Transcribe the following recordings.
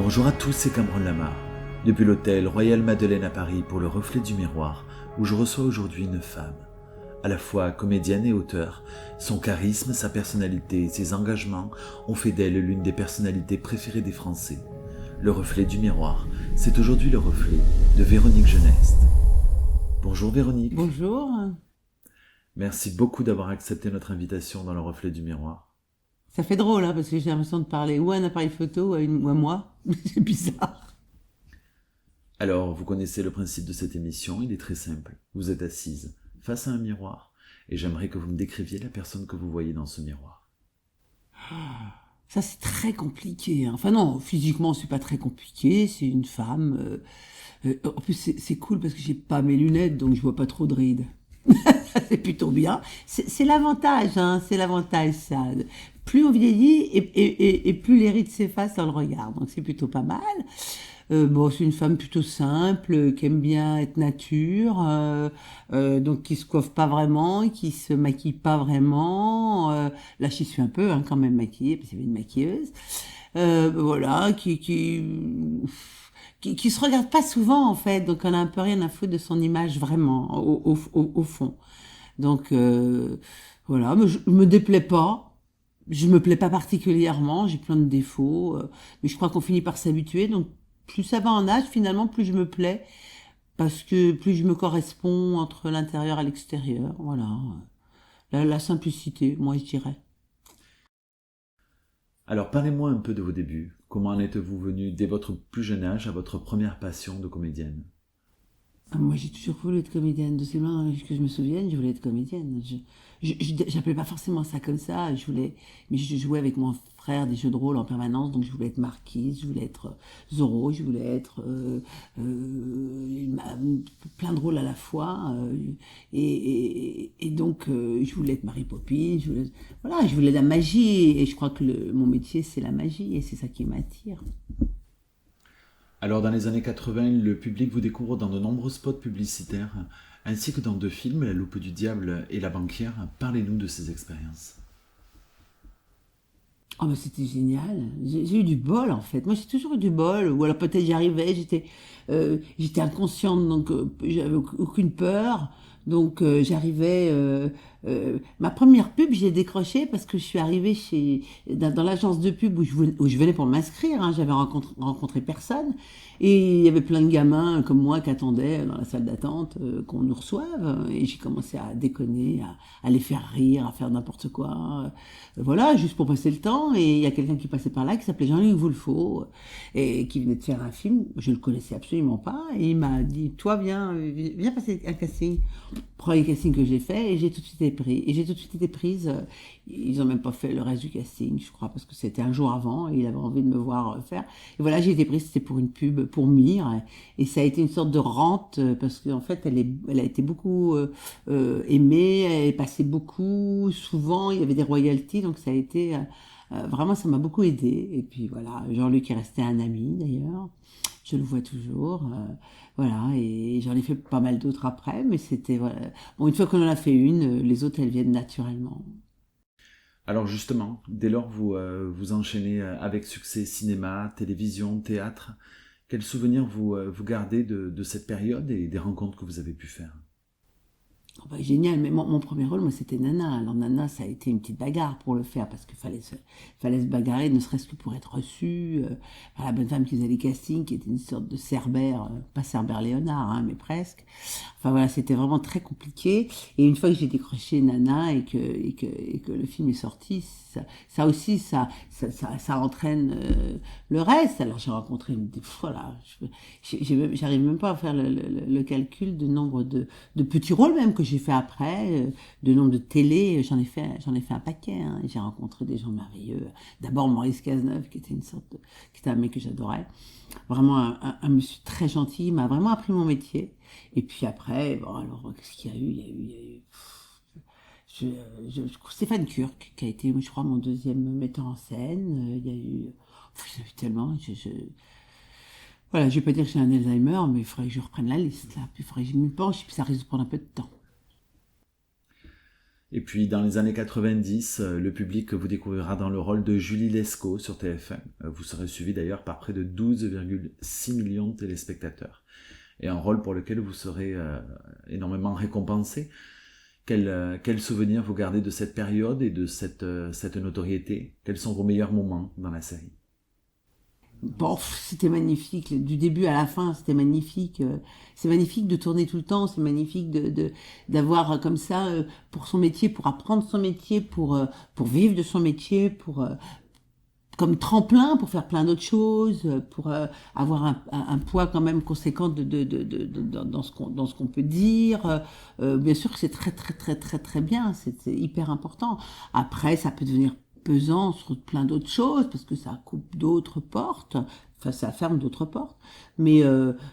Bonjour à tous, c'est Cameron Lamar, depuis l'hôtel Royal Madeleine à Paris pour le Reflet du Miroir, où je reçois aujourd'hui une femme. À la fois comédienne et auteure, son charisme, sa personnalité et ses engagements ont fait d'elle l'une des personnalités préférées des Français. Le Reflet du Miroir, c'est aujourd'hui le reflet de Véronique Geneste. Bonjour Véronique. Bonjour. Merci beaucoup d'avoir accepté notre invitation dans le Reflet du Miroir. Ça fait drôle, parce que j'ai l'impression de parler ou à un appareil photo ou à moi. C'est bizarre. Alors, vous connaissez le principe de cette émission, il est très simple. Vous êtes assise face à un miroir et j'aimerais que vous me décriviez la personne que vous voyez dans ce miroir. Ça, c'est très compliqué. Enfin non, physiquement, c'est pas très compliqué. C'est une femme. En plus, c'est cool parce que j'ai pas mes lunettes, donc je vois pas trop de rides. C'est plutôt bien. C'est l'avantage, c'est l'avantage, ça. Plus on vieillit et plus les rides s'effacent dans le regard. Donc c'est plutôt pas mal. Bon, c'est une femme plutôt simple, qui aime bien être nature, donc qui se coiffe pas vraiment, qui se maquille pas vraiment. Là, j'y suis un peu, quand même maquillée, parce qu'il y avait une maquilleuse. Voilà, qui se regarde pas souvent en fait, donc on a un peu rien à foutre de son image vraiment au fond. Donc voilà, mais je me déplais pas. Je me plais pas particulièrement, j'ai plein de défauts, mais je crois qu'on finit par s'habituer. Donc plus ça va en âge, finalement, plus je me plais, parce que plus je me correspond entre l'intérieur et l'extérieur. Voilà, la simplicité, moi je dirais. Alors, parlez-moi un peu de vos débuts. Comment en êtes-vous venu dès votre plus jeune âge à votre première passion de comédienne? Ah, moi, j'ai toujours voulu être comédienne. De ces mains que je me souvienne, je voulais être comédienne. J'appelais pas forcément ça comme ça. Mais je jouais avec mon frère des jeux de rôle en permanence. Donc, je voulais être Marquise, je voulais être Zorro, je voulais être plein de rôles à la fois. Et donc, je voulais être Mary Poppins. Voilà, je voulais la magie. Et je crois que mon métier, c'est la magie. Et c'est ça qui m'attire. Alors, dans les années 80, le public vous découvre dans de nombreux spots publicitaires, ainsi que dans 2 films, La loupe du diable et La banquière. Parlez-nous de ces expériences. Oh bah c'était génial. J'ai eu du bol en fait. Moi j'ai toujours eu du bol. Ou alors peut-être j'y arrivais, j'étais inconsciente donc j'avais aucune peur. Donc j'arrivais. Ma première pub j'ai décroché parce que je suis arrivée dans l'agence de pub où je venais pour m'inscrire. J'avais rencontré personne et il y avait plein de gamins comme moi qui attendaient dans la salle d'attente qu'on nous reçoive. Et j'ai commencé à déconner, à les faire rire, à faire n'importe quoi. Voilà, juste pour passer le temps. Et il y a quelqu'un qui passait par là qui s'appelait Jean-Luc Voulfo et qui venait de faire un film. Je le connaissais absolument pas. Et il m'a dit, toi, viens passer un casting. Premier casting que j'ai fait et j'ai tout de suite été prise. Et j'ai tout de suite été prise. Ils ont même pas fait le reste du casting, je crois, parce que c'était un jour avant et il avait envie de me voir faire. Et voilà, j'ai été prise, c'était pour une pub pour Mire. Et ça a été une sorte de rente parce qu'en fait, elle a été beaucoup aimée, elle est passée beaucoup, souvent, il y avait des royalties, donc ça a été vraiment, ça m'a beaucoup aidé. Et puis voilà, Jean-Luc est resté un ami d'ailleurs, je le vois toujours. Voilà, et j'en ai fait pas mal d'autres après, mais c'était voilà. Bon, une fois qu'on en a fait une, les autres elles viennent naturellement. Alors justement, dès lors vous vous enchaînez avec succès cinéma, télévision, théâtre, quels souvenirs vous gardez de cette période et des rencontres que vous avez pu faire? Oh bah, génial, mais mon premier rôle, moi, c'était Nana. Alors Nana, ça a été une petite bagarre pour le faire, parce qu'il fallait se bagarrer, ne serait-ce que pour être reçu par la bonne femme qui faisait les castings, qui était une sorte de Cerbère, pas Cerbère Léonard, mais presque. Enfin voilà, c'était vraiment très compliqué. Et une fois que j'ai décroché Nana et que le film est sorti, ça aussi, ça entraîne le reste. Alors j'ai rencontré voilà, j'arrive même pas à faire le calcul du nombre de petits rôles même que j'ai fait après, de nombre de télé, j'en ai fait un paquet. J'ai rencontré des gens merveilleux. D'abord Maurice Cazeneuve, qui était un mec que j'adorais. Vraiment un monsieur très gentil, il m'a vraiment appris mon métier. Et puis après, bon alors qu'est-ce qu'il y a eu? Il y a eu Stéphane Kurk, qui a été, je crois, mon deuxième metteur en scène. Il y a eu, il y en a eu tellement. Voilà, je vais pas dire que j'ai un Alzheimer, mais il faudrait que je reprenne la liste là. Puis il faudrait que je m'y penche, puis ça risque de prendre un peu de temps. Et puis dans les années 90, le public vous découvrira dans le rôle de Julie Lescaut sur TF1. Vous serez suivi d'ailleurs par près de 12,6 millions de téléspectateurs. Et un rôle pour lequel vous serez énormément récompensé. Quel souvenir vous gardez de cette période et de cette notoriété? Quels sont vos meilleurs moments dans la série? Bon, c'était magnifique, du début à la fin, c'était magnifique. C'est magnifique de tourner tout le temps, c'est magnifique d'avoir comme ça, pour son métier, pour apprendre son métier, pour vivre de son métier, comme tremplin pour faire plein d'autres choses, pour avoir un poids quand même conséquent dans ce qu'on peut dire. Bien sûr que c'est très très très très très bien, c'est hyper important. Après, ça peut devenir pesant sur plein d'autres choses parce que ça coupe d'autres portes, enfin ça ferme d'autres portes. Mais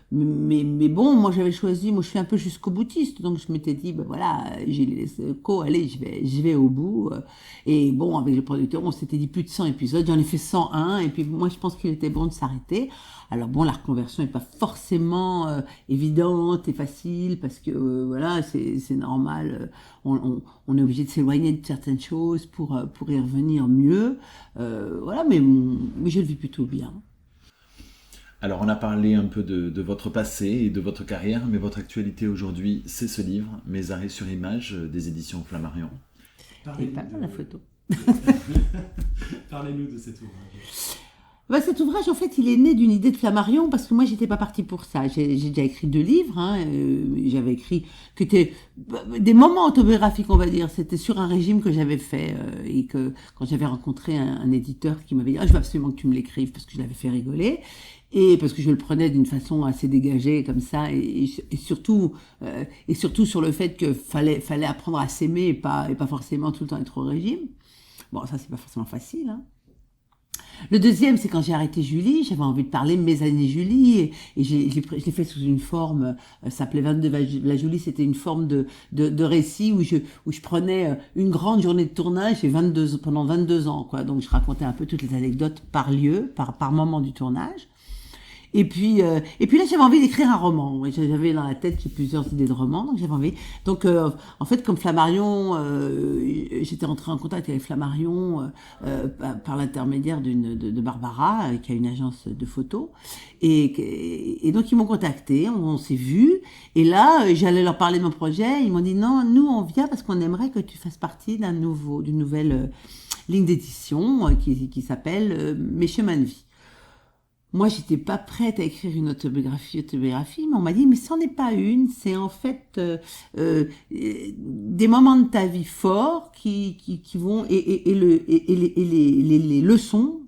bon, moi j'avais choisi, moi je suis un peu jusqu'au boutiste, donc je m'étais dit ben voilà, j'ai laissé allez, je vais au bout. Et bon, avec les producteurs, on s'était dit plus de 100 épisodes, j'en ai fait 101 et puis moi je pense qu'il était bon de s'arrêter. Alors bon, la reconversion n'est pas forcément évidente et facile parce que voilà, c'est normal, on est obligé de s'éloigner de certaines choses pour y revenir mieux. Voilà, mais je le vis plutôt bien. Alors on a parlé un peu de votre passé et de votre carrière, mais votre actualité aujourd'hui, c'est ce livre, Mes arrêts sur image, des éditions Flammarion. Et pas dans la photo. Parlez-nous de cet ouvrage. Ben, cet ouvrage, en fait, il est né d'une idée de Flammarion parce que moi, j'étais pas partie pour ça. J'ai déjà écrit 2 livres. J'avais écrit que c'était des moments autobiographiques, on va dire. C'était sur un régime que j'avais fait et que quand j'avais rencontré un éditeur qui m'avait dit je veux absolument que tu me l'écrives parce que je l'avais fait rigoler. Et parce que je le prenais d'une façon assez dégagée comme ça et surtout sur le fait que fallait apprendre à s'aimer et pas forcément tout le temps être au régime. Bon, ça c'est pas forcément facile. Le deuxième, c'est quand j'ai arrêté Julie, j'avais envie de parler de mes années Julie et je l'ai fait sous une forme, ça s'appelait 22 la Julie, c'était une forme de récit où je prenais une grande journée de tournage et pendant 22 ans, quoi. Donc je racontais un peu toutes les anecdotes par lieu, par moment du tournage. Et puis là, j'avais envie d'écrire un roman. J'avais dans la tête plusieurs idées de romans, donc j'avais envie. Donc, en fait, comme Flammarion, j'étais rentrée en contact avec Flammarion par l'intermédiaire de Barbara, qui a une agence de photos. Et donc, ils m'ont contacté, on s'est vus. Et là, j'allais leur parler de mon projet. Ils m'ont dit non, nous, on vient parce qu'on aimerait que tu fasses partie d'une nouvelle ligne d'édition qui s'appelle Mes chemins de vie. Moi, j'étais pas prête à écrire une autobiographie, mais on m'a dit, mais c'en est pas une, c'est en fait des moments de ta vie forts qui vont et les leçons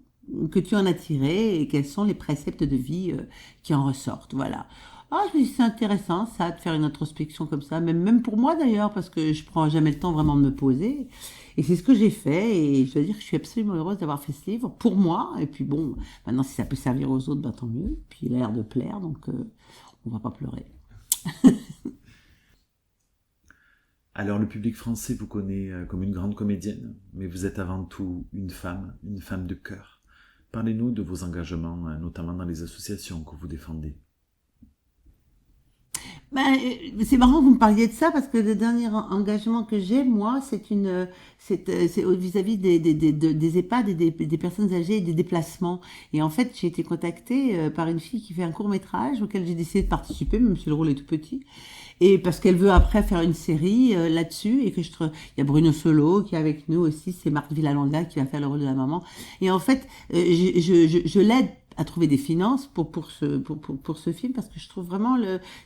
que tu en as tirées et quels sont les préceptes de vie qui en ressortent, voilà. Ah, je me dis, c'est intéressant, ça, de faire une introspection comme ça, même pour moi d'ailleurs, parce que je prends jamais le temps vraiment de me poser. Et c'est ce que j'ai fait, et je dois dire que je suis absolument heureuse d'avoir fait ce livre, pour moi, et puis bon, maintenant si ça peut servir aux autres, ben, tant mieux, puis il a l'air de plaire, donc on va pas pleurer. Alors le public français vous connaît comme une grande comédienne, mais vous êtes avant tout une femme de cœur. Parlez-nous de vos engagements, notamment dans les associations que vous défendez. Ben, c'est marrant que vous me parliez de ça parce que le dernier engagement que j'ai, moi, c'est vis-à-vis des EHPAD et des personnes âgées et des déplacements. Et en fait, j'ai été contactée par une fille qui fait un court-métrage auquel j'ai décidé de participer, même si le rôle est tout petit. Et parce qu'elle veut après faire une série là-dessus et il y a Bruno Solo qui est avec nous aussi, c'est Marc Villalonga qui va faire le rôle de la maman. Et en fait, je l'aide à trouver des finances pour ce film parce que je trouve vraiment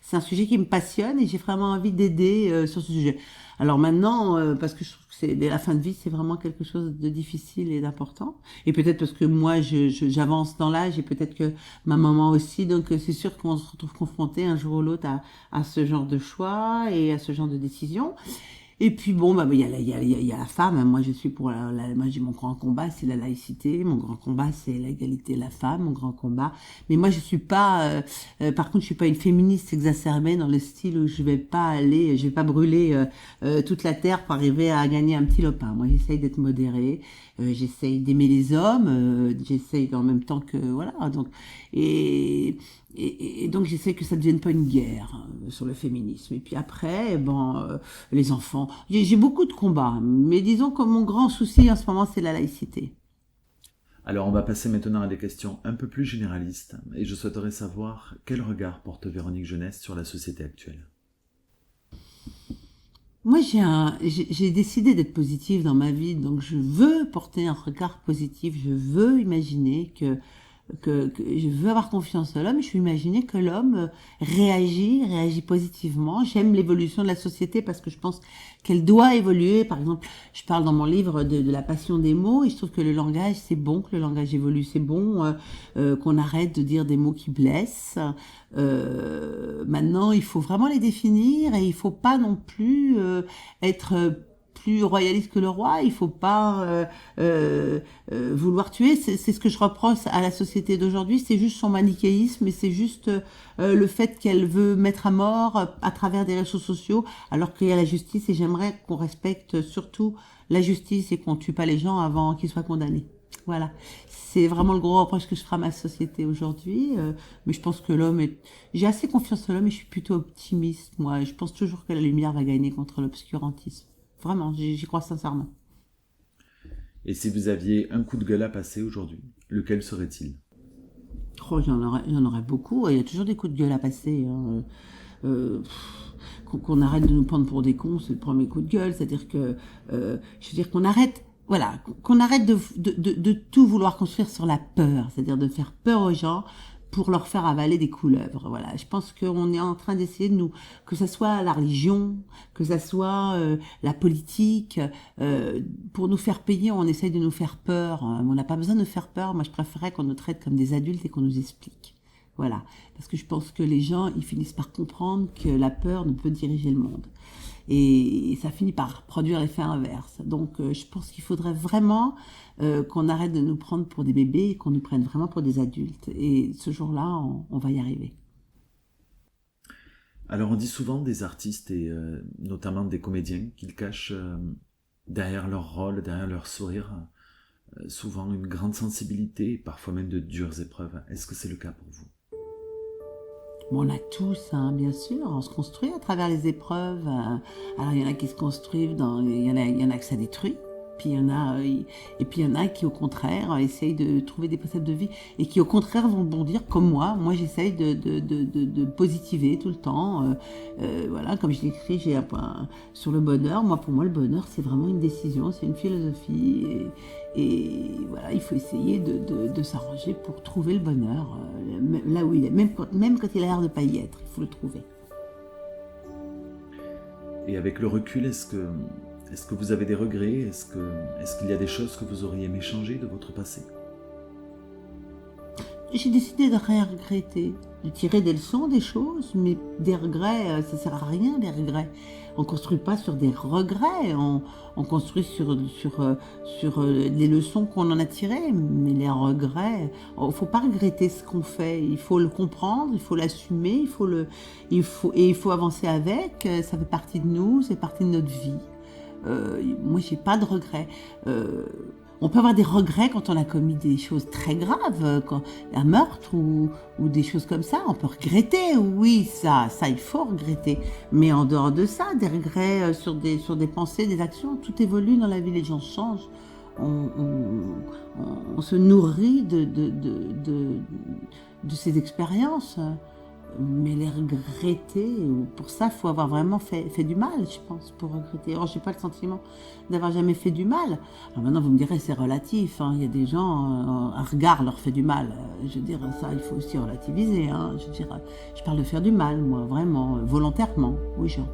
c'est un sujet qui me passionne et j'ai vraiment envie d'aider sur ce sujet. Alors maintenant, parce que je trouve que la fin de vie, c'est vraiment quelque chose de difficile et d'important. Et peut-être parce que moi, j'avance dans l'âge et peut-être que ma maman aussi. Donc c'est sûr qu'on se retrouve confronté un jour ou l'autre à ce genre de choix et à ce genre de décision. Et puis bon, bah il y a la femme. Moi, je suis pour moi, j'ai mon grand combat, c'est la laïcité. Mon grand combat, c'est l'égalité de la femme. Mon grand combat. Mais moi, je suis pas. Par contre, je suis pas une féministe exacerbée dans le style où je vais pas brûler toute la terre pour arriver à gagner un petit lopin. Moi, j'essaye d'être modérée. J'essaye d'aimer les hommes. J'essaye en même temps que voilà. Donc donc j'essaie que ça ne devienne pas une guerre sur le féminisme. Et puis après, les enfants, non, j'ai beaucoup de combats, mais disons que mon grand souci en ce moment, c'est la laïcité. Alors on va passer maintenant à des questions un peu plus généralistes, et je souhaiterais savoir quel regard porte Véronique Jeunesse sur la société actuelle. Moi, j'ai décidé d'être positive dans ma vie, donc je veux porter un regard positif, je veux imaginer que je veux avoir confiance en l'homme, je veux imaginer que l'homme réagit positivement. J'aime l'évolution de la société parce que je pense qu'elle doit évoluer. Par exemple, je parle dans mon livre de la passion des mots et je trouve que le langage, c'est bon, que le langage évolue, c'est bon, qu'on arrête de dire des mots qui blessent. Maintenant, il faut vraiment les définir et il faut pas non plus être plus royaliste que le roi, il faut pas vouloir tuer. C'est ce que je reproche à la société d'aujourd'hui, c'est juste son manichéisme et c'est juste le fait qu'elle veut mettre à mort à travers des réseaux sociaux, alors qu'il y a la justice et j'aimerais qu'on respecte surtout la justice et qu'on tue pas les gens avant qu'ils soient condamnés. Voilà, c'est vraiment le gros reproche que je ferai à ma société aujourd'hui, mais je pense que l'homme est... J'ai assez confiance en l'homme et je suis plutôt optimiste, moi. Je pense toujours que la lumière va gagner contre l'obscurantisme. Vraiment, j'y crois sincèrement. Et si vous aviez un coup de gueule à passer aujourd'hui, lequel serait-il? Oh, j'en aurais beaucoup. Il y a toujours des coups de gueule à passer. Hein. Qu'on arrête de nous prendre pour des cons, c'est le premier coup de gueule. C'est-à-dire que, je veux dire qu'on arrête, voilà, qu'on arrête de tout vouloir construire sur la peur. C'est-à-dire de faire peur aux gens pour leur faire avaler des couleuvres. Voilà, je pense qu'on est en train d'essayer de nous, que ça soit la religion, que ça soit la politique, pour nous faire payer, on essaye de nous faire peur. On n'a pas besoin de nous faire peur. Moi, je préférerais qu'on nous traite comme des adultes et qu'on nous explique. Voilà, parce que je pense que les gens, ils finissent par comprendre que la peur ne peut diriger le monde. Et ça finit par produire l'effet inverse. Donc, je pense qu'il faudrait vraiment qu'on arrête de nous prendre pour des bébés et qu'on nous prenne vraiment pour des adultes. Et ce jour-là, on va y arriver. Alors on dit souvent des artistes et notamment des comédiens qu'ils cachent derrière leur rôle, derrière leur sourire, souvent une grande sensibilité, parfois même de dures épreuves. Est-ce que c'est le cas pour vous? Bon, on a tous, hein, bien sûr, on se construit à travers les épreuves. Alors il y en a qui se construisent, il y en a que ça détruit. Puis il y en a, et puis il y en a qui au contraire essayent de trouver des préceptes de vie et qui au contraire vont bondir comme moi. Moi j'essaye de positiver tout le temps. Voilà, comme je l'écris, j'ai un point sur le bonheur. Moi pour moi le bonheur c'est vraiment une décision, c'est une philosophie et voilà il faut essayer de s'arranger pour trouver le bonheur là où il est. Même quand il a l'air de pas y être, il faut le trouver. Et avec le recul, est-ce que vous avez des regrets? Est-ce qu'il y a des choses que vous auriez aimé changer de votre passé? J'ai décidé de rien regretter, de tirer des leçons des choses, mais des regrets, ça sert à rien les regrets. On construit pas sur des regrets, on construit sur les leçons qu'on en a tirées, mais les regrets, faut pas regretter ce qu'on fait, il faut le comprendre, il faut l'assumer, il faut avancer avec, ça fait partie de nous, c'est partie de notre vie. Moi, j'ai pas de regrets. On peut avoir des regrets quand on a commis des choses très graves, quand un meurtre ou des choses comme ça. On peut regretter, oui, ça il faut regretter. Mais en dehors de ça, des regrets sur des pensées, des actions, tout évolue dans la vie, les gens changent. On se nourrit de ces expériences. Mais les regretter, pour ça, il faut avoir vraiment fait du mal, je pense, pour regretter. Alors, j'ai pas le sentiment d'avoir jamais fait du mal. Alors maintenant, vous me direz, c'est relatif. Hein. Il y a des gens, un regard leur fait du mal. Je veux dire, ça, il faut aussi relativiser. Hein. Je veux dire, je parle de faire du mal, moi, vraiment, volontairement, aux gens.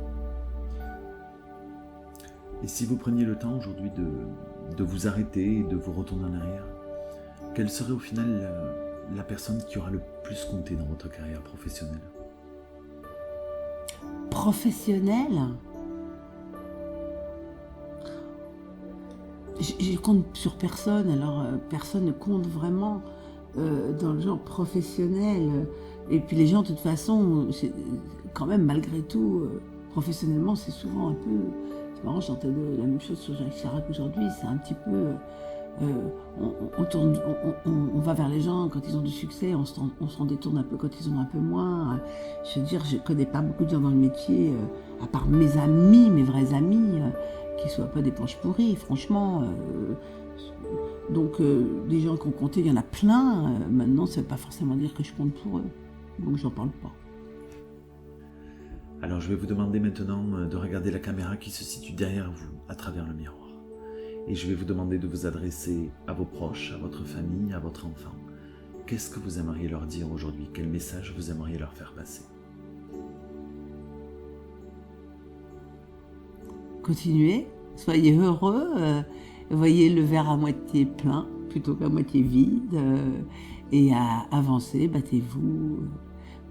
Et si vous preniez le temps aujourd'hui de vous arrêter et de vous retourner en arrière, quelle serait au final la personne qui aura le plus compté dans votre carrière professionnelle? Professionnelle? Je compte sur personne, alors personne ne compte vraiment dans le genre professionnel. Et puis les gens, de toute façon, quand même, malgré tout, professionnellement, c'est souvent un peu... C'est marrant, j'entendais la même chose sur Jacques Chirac aujourd'hui, c'est un petit peu... on va vers les gens quand ils ont du succès, on s'en détourne un peu quand ils ont un peu moins. Je veux dire, je connais pas beaucoup de gens dans le métier, à part mes amis, mes vrais amis, qui soient pas des planches pourries, franchement. Donc, des gens qui ont compté, il y en a plein. Maintenant, ça veut pas forcément dire que je compte pour eux. Donc, j'en parle pas. Alors je vais vous demander maintenant de regarder la caméra qui se situe derrière vous, à travers le miroir. Et je vais vous demander de vous adresser à vos proches, à votre famille, à votre enfant. Qu'est-ce que vous aimeriez leur dire aujourd'hui? Quel message vous aimeriez leur faire passer? Continuez, soyez heureux, voyez le verre à moitié plein plutôt qu'à moitié vide, et à avancer, battez-vous,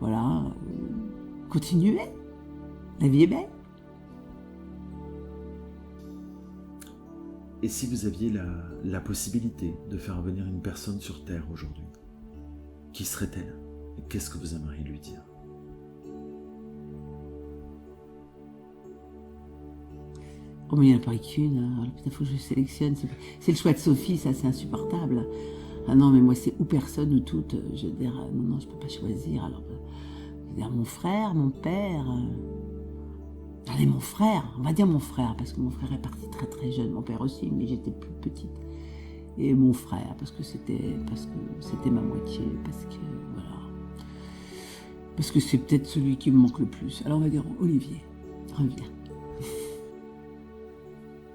voilà, continuez, la vie est belle. Et si vous aviez la possibilité de faire venir une personne sur Terre aujourd'hui, qui serait-elle? Et qu'est-ce que vous aimeriez lui dire? Oh mais il n'y en a pas qu'une, hein. Il faut que je sélectionne, c'est le choix de Sophie, ça c'est insupportable. Ah non mais moi c'est ou personne ou toute, je veux dire, non je peux pas choisir, alors, je veux dire mon frère, mon père... Allez, mon frère, on va dire mon frère, parce que mon frère est parti très très jeune, mon père aussi, mais j'étais plus petite. Et mon frère, parce que c'était ma moitié, parce que c'est peut-être celui qui me manque le plus. Alors on va dire Olivier, reviens.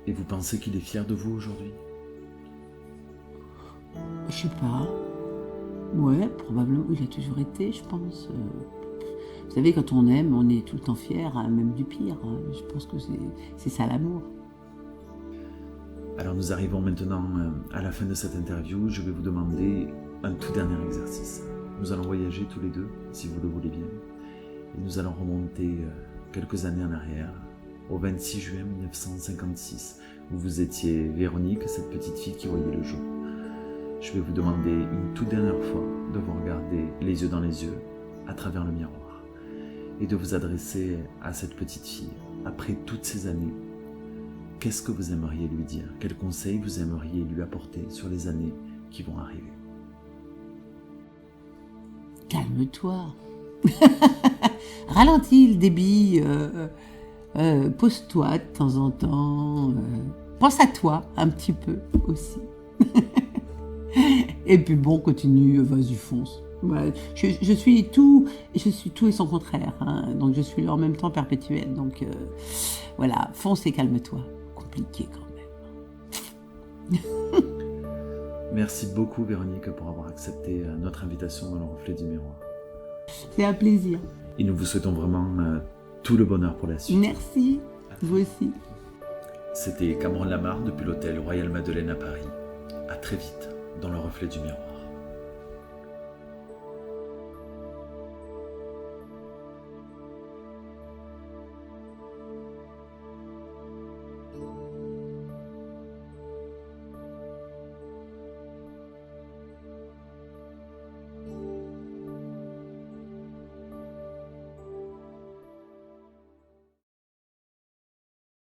Et vous pensez qu'il est fier de vous aujourd'hui? Je sais pas. Ouais, probablement, il a toujours été, je pense. Vous savez, quand on aime, on est tout le temps fier, hein, même du pire. Je pense que c'est ça l'amour. Alors nous arrivons maintenant à la fin de cette interview. Je vais vous demander un tout dernier exercice. Nous allons voyager tous les deux, si vous le voulez bien. Et nous allons remonter quelques années en arrière, au 26 juin 1956, où vous étiez Véronique, cette petite fille qui voyait le jour. Je vais vous demander une toute dernière fois de vous regarder les yeux dans les yeux, à travers le miroir, et de vous adresser à cette petite fille. Après toutes ces années, qu'est-ce que vous aimeriez lui dire? Quels conseils vous aimeriez lui apporter sur les années qui vont arriver? Calme-toi. Ralentis le débit. Pose-toi de temps en temps. Pense à toi un petit peu aussi. Et puis bon, continue, vas-y, fonce. Ouais, je suis tout et son contraire, hein, donc je suis en même temps perpétuelle. Donc voilà, fonce et calme-toi. Compliqué quand même. Merci beaucoup Véronique pour avoir accepté notre invitation dans le reflet du miroir. C'est un plaisir. Et nous vous souhaitons vraiment tout le bonheur pour la suite. Merci, vous aussi. C'était Cameron Lamarre depuis l'hôtel Royal Madeleine à Paris. À très vite dans le reflet du miroir.